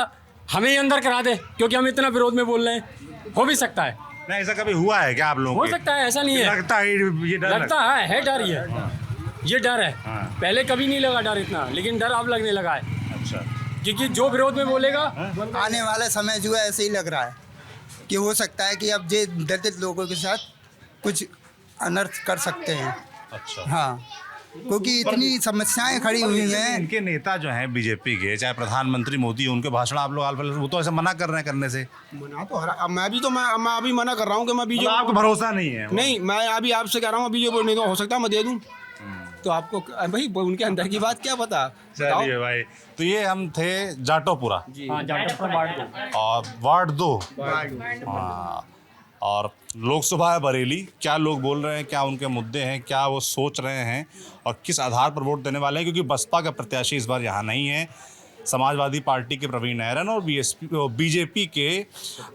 हमें ही अंदर करा दे, क्योंकि हम इतना विरोध में बोल रहे हैं। हो भी सकता है। नहीं, ऐसा कभी हुआ है क्या आप लोगों हो सकता है, ऐसा नहीं है। लगता है ये डर लगता है डर, ये डर है। पहले कभी नहीं लगा डर इतना, लेकिन डर अब लगने लगा है। अच्छा, क्योंकि जो विरोध में बोलेगा आने वाला समय जो है ऐसे ही लग रहा है कि हो सकता है कि अब ये दलित लोगों के साथ कुछ अनर्थ कर सकते हैं। अच्छा, हाँ, क्योंकि इतनी समस्याएं खड़ी हुई हैं। इनके नेता जो हैं बीजेपी के, चाहे प्रधानमंत्री मोदी, उनके भाषण आप लोग वो तो ऐसे मना कर रहे हैं करने से। मना तो अब मैं अभी मना कर रहा हूँ कि मैं बीजेपी, आपको भरोसा नहीं है? नहीं, मैं अभी आपसे कह रहा हूँ बीजेपी नहीं तो हो सकता है मैं दे दूँ। तो आपको भाई उनके अंदर की बात क्या पता। चलिए भाई, तो ये हम थे जाटोपुरा और वार्ड 2 और लोकसभा है बरेली। क्या लोग बोल रहे हैं, क्या उनके मुद्दे हैं, क्या वो सोच रहे हैं और किस आधार पर वोट देने वाले हैं, क्योंकि बसपा का प्रत्याशी इस बार यहाँ नहीं है। समाजवादी पार्टी के प्रवीण ऐरन और बीजेपी के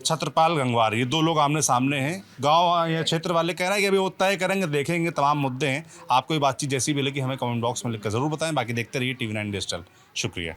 छत्रपाल गंगवार, ये 2 लोग आमने सामने हैं। गांव या क्षेत्र वाले कह रहे हैं कि अभी वो तय करेंगे, देखेंगे, तमाम मुद्दे हैं। आपको ये बातचीत जैसी भी लगी हमें कमेंट बॉक्स में लिखकर ज़रूर बताएं। बाकी देखते रहिए TV9 डिजिटल। शुक्रिया।